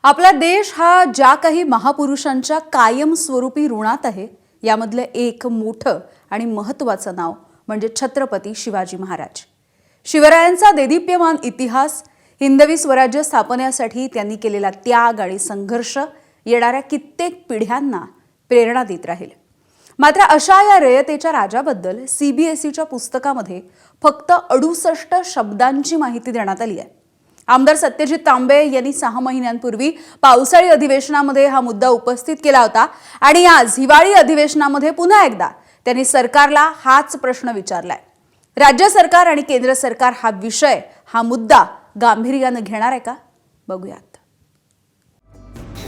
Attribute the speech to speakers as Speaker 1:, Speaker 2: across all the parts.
Speaker 1: आपला देश हा ज्या काही महापुरुषांच्या कायमस्वरूपी ऋणात आहे यामधलं एक मोठं आणि महत्त्वाचं नाव म्हणजे छत्रपती शिवाजी महाराज। शिवरायांचा देदीप्यमान इतिहास, हिंदवी स्वराज्य स्थापनेसाठी त्यांनी केलेला त्याग आणि संघर्ष येणाऱ्या कित्येक पिढ्यांना प्रेरणा देत राहील। मात्र अशा या रयतेच्या राजाबद्दल सीबीएसईच्या पुस्तकामध्ये फक्त 68 शब्दांची माहिती देण्यात आली आहे। आमदार सत्यजित तांबे यांनी 6 महिन्यांपूर्वी पावसाळी अधिवेशनामध्ये हा मुद्दा उपस्थित केला होता आणि आज हिवाळी अधिवेशनामध्ये पुन्हा एकदा त्यांनी सरकारला हाच प्रश्न विचारलाय। राज्य सरकार आणि केंद्र सरकार हा विषय, हा मुद्दा गांभीर्याने घेणार आहे का? बघूयात।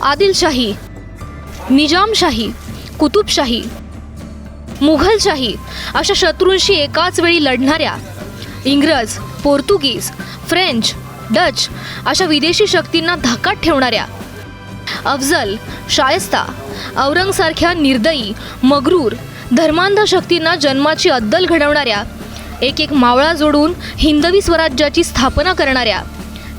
Speaker 2: आदिलशाही, निजामशाही, कुतुबशाही, मुघलशाही अशा शत्रूंशी एकाच वेळी लढणाऱ्या इंग्रज, पोर्तुगीज, फ्रेंच, डच अशा विदेशी शक्तींना धाकात ठेवणाऱ्या अफजल, शायस्ता, औरंगसारख्या निर्दयी, मगरूर, धर्मांध शक्तींना जन्माची अद्दल घडवणाऱ्या, एक मावळा जोडून हिंदवी स्वराज्याची स्थापना करणाऱ्या,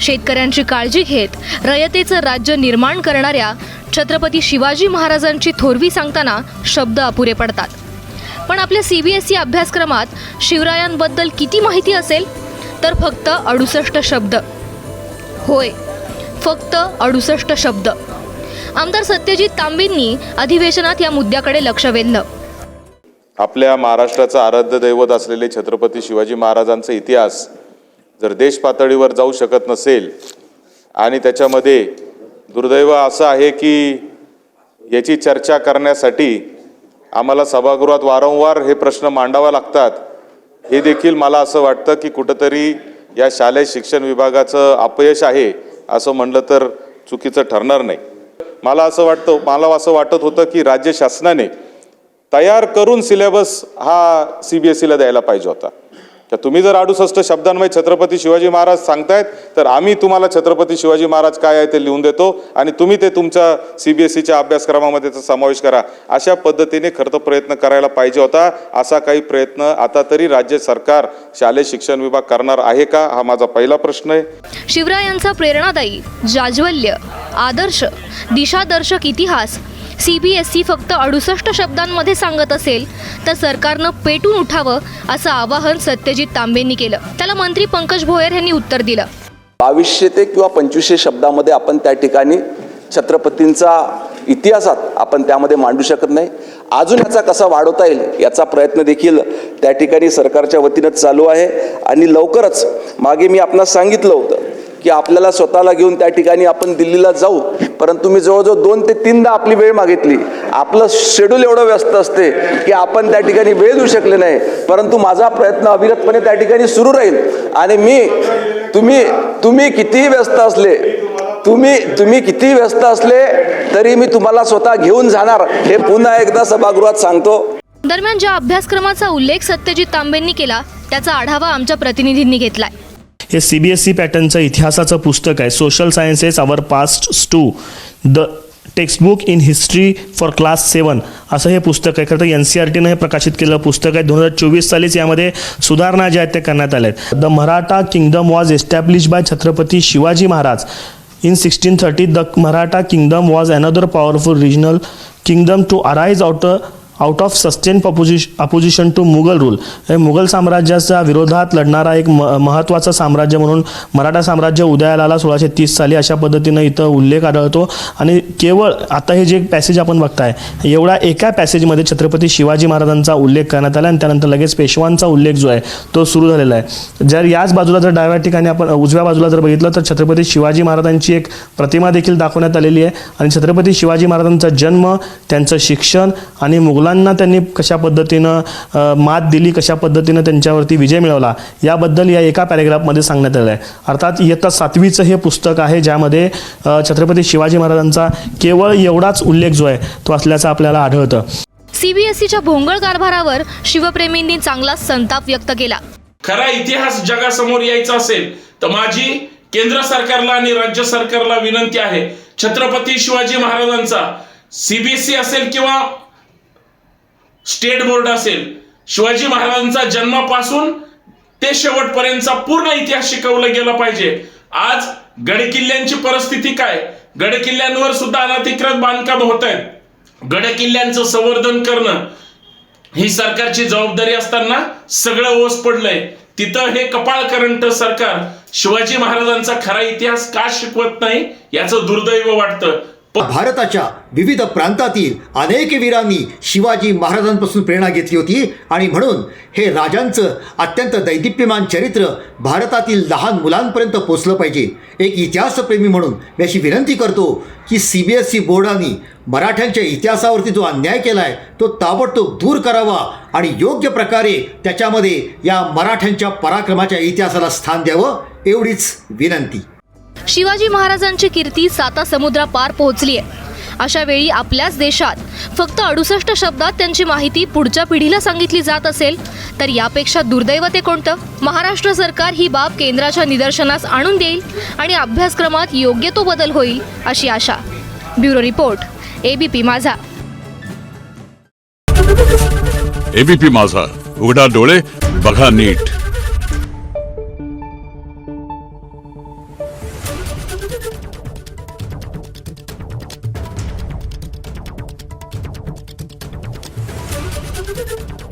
Speaker 2: शेतकऱ्यांची काळजी घेत रयतेचं राज्य निर्माण करणाऱ्या छत्रपती शिवाजी महाराजांची थोरवी सांगताना शब्द अपुरे पडतात। पण आपल्या सीबीएसई अभ्यासक्रमात शिवरायांबद्दल किती माहिती असेल तर फक्त 68 शब्द। होय, फक्त 68 शब्द। आमदार सत्यजित तांबेंनी अधिवेशनात या मुद्द्याकडे लक्ष वेधलं।
Speaker 3: आपल्या महाराष्ट्राचं आराध्य दैवत असलेले छत्रपती शिवाजी महाराजांचा इतिहास जर देश पातळीवर जाऊ शकत नसेल आणि त्याच्यामध्ये दुर्दैव असं आहे की याची चर्चा करण्यासाठी आम्हाला सभागृहात वारंवार हे प्रश्न मांडावे लागतात, हे देखील मला असं वाटतं की कुठंतरी या शालेय शिक्षण विभागाचं अपयश आहे असं म्हणलं तर चुकीचं ठरणार नाही। मला असं वाटत होतं की राज्य शासनाने तयार करून सिलेबस हा सीबीएसईला द्यायला पाहिजे होता। तर तुम्ही जर 68 शब्दांमध्ये छत्रपती शिवाजी महाराज सांगतायत तर आम्ही तुम्हाला छत्रपती शिवाजी महाराज काय आहे ते लिहून देतो आणि तुम्ही ते तुमच्या सीबीएसईच्या अभ्यासक्रमामध्ये त्याचा समावेश करा, अशा पद्धतीने खरं तर प्रयत्न करायला पाहिजे होता। असा काही प्रयत्न आता तरी राज्य सरकार, शालेय शिक्षण विभाग करणार आहे का, हा माझा पहिला प्रश्न आहे।
Speaker 2: शिवरायांचा प्रेरणादायी, जाज्वल्य, आदर्श, दिशादर्शक इतिहास सीबीएसई फक्त 68 शब्दांमध्ये सांगत असेल तर सरकारनं पेटून उठावं असं आवाहन सत्यजित तांबेंनी केलं। त्याला मंत्री पंकज भोयर यांनी उत्तर दिलं।
Speaker 4: 2200 ते किंवा 2500 शब्दामध्ये आपण त्या ठिकाणी छत्रपतींचा इतिहासात आपण त्यामध्ये मांडू शकत नाही। अजून याचा कसा वाढवता येईल याचा प्रयत्न देखील त्या ठिकाणी सरकारच्या वतीनं चालू आहे आणि लवकरच मागे मी आपणास सांगितलं होतं की आपल्याला स्वतःला घेऊन त्या ठिकाणी आपण दिल्लीला जाऊ, परंतु मी जवळजवळ 2 ते 3दा आपली वेळ मागितली। आपलं शेड्यूल एवढं व्यस्त असते की आपण त्या ठिकाणी वेळ देऊ शकले नाही, परंतु माझा प्रयत्न अविरतपणे त्या ठिकाणी सुरू राहील आणि तुम्ही कितीही व्यस्त असले, तुम्ही कितीही व्यस्त असले तरी मी तुम्हाला स्वतः घेऊन जाणार, हे पुन्हा एकदा सभागृहात सांगतो।
Speaker 2: दरम्यान ज्या अभ्यासक्रमाचा उल्लेख सत्यजित तांबेंनी केला त्याचा आढावा आमच्या प्रतिनिधींनी घेतलाय।
Speaker 5: हे सीबीएसई पॅटर्नचं इतिहासाचं पुस्तक आहे। Social sciences our past two the textbook in history for class 7 असं हे पुस्तक आहे। खरं तर NCERTनं हे प्रकाशित केलेलं पुस्तक आहे। 2024 सालीच यामध्ये सुधारणा ज्या आहेत ते करण्यात आल्या आहेत। The Maratha kingdom was establish by Chhatrapati Shivaji Maharaj in 1630. The Maratha kingdom was another powerful regional kingdom to arise out of sustained opposition to Mughal rule. हे मुघल साम्राज्याच्या विरोधात लढणारा एक महत्त्वाचं साम्राज्य म्हणून मराठा साम्राज्य उदयाला आला 1630 साली, अशा पद्धतीनं इथं उल्लेख आढळतो। आणि केवळ आता हे जे पॅसेज आपण बघताय एवढा एका पॅसेजमध्ये छत्रपती शिवाजी महाराजांचा उल्लेख करण्यात आला आणि त्यानंतर लगेच पेशवांचा उल्लेख जो आहे तो सुरू झालेला आहे। जर याच बाजूला जर डाव्या ठिकाणी आपण उजव्या बाजूला जर बघितलं तर छत्रपती शिवाजी महाराजांची एक प्रतिमा देखील दाखवण्यात आलेली आहे आणि छत्रपती शिवाजी महाराजांचा जन्म, त्यांचं शिक्षण आणि मुघलांना त्यांनी कशा पद्धतीनं मात दिली, कशा पद्धतीनं त्यांच्यावरती विजय मिळवला याबद्दल या एका पॅरेग्राफमध्ये सांगण्यात आलं आहे। अर्थात इयत्ता 7वीचं हे पुस्तक आहे ज्यामध्ये छत्रपती शिवाजी महाराजांचा केवळ एवढाच उल्लेख जो आहे तो असल्याचं आपल्याला आढळतं।
Speaker 2: सीबीएसईच्या भोंगळ कारभारावर शिवप्रेमींनी चांगला संताप व्यक्त केला।
Speaker 6: खरा इतिहास जगासमोर यायचा असेल तर माझी केंद्र सरकारला आणि राज्य सरकारला विनंती आहे, छत्रपती शिवाजी महाराजांचा सीबीएसई असेल किंवा स्टेट बोर्ड असेल, शिवाजी महाराजांचा जन्मापासून ते शेवटपर्यंतचा पूर्ण इतिहास शिकवला गेला पाहिजे। आज गडकिल्ल्यांची परिस्थिती काय, गडकिल्ल्यांवर सुद्धा अनधिकृत बांधकाम होत आहेत. गडकिल्ल्यांचं संवर्धन करणं ही सरकारची जबाबदारी असताना सगळं ओस पडलंय. तिथं हे कपाळकरंट सरकार शिवाजी महाराजांचा खरा इतिहास का शिकवत नाही याचं दुर्दैव वाटतं.
Speaker 7: भारताच्या विविध प्रांतातील अनेक वीरांनी शिवाजी महाराजांपासून प्रेरणा घेतली होती आणि म्हणून हे राजांचं अत्यंत दैदिप्यमान चरित्र भारतातील लहान मुलांपर्यंत पोचलं पाहिजे. एक इतिहासप्रेमी म्हणून मी अशी विनंती करतो की CBSE बोर्डाने मराठ्यांच्या इतिहासावरती जो अन्याय केला आहे तो ताबडतोब दूर करावा आणि योग्य प्रकारे त्याच्यामध्ये या मराठ्यांच्या पराक्रमाच्या इतिहासाला स्थान द्यावं, एवढीच विनंती.
Speaker 2: शिवाजी महाराजांची कीर्ती साता समुद्रापार पोहोचली आहे. अशा वेळी आपल्याच देशात फक्त 68 शब्दात त्यांची माहिती पुढच्या पिढीला सांगितली जात असेल तर यापेक्षा दुर्दैव ते कोणतं? महाराष्ट्र सरकार ही बाब केंद्राच्या निदर्शनास आणून देईल आणि अभ्यासक्रमात योग्य तो बदल होईल अशी आशा. ब्युरो रिपोर्ट, ABP माझा.
Speaker 8: ABP माझा, उघडा डोळे बघा नीट.
Speaker 9: Thank you.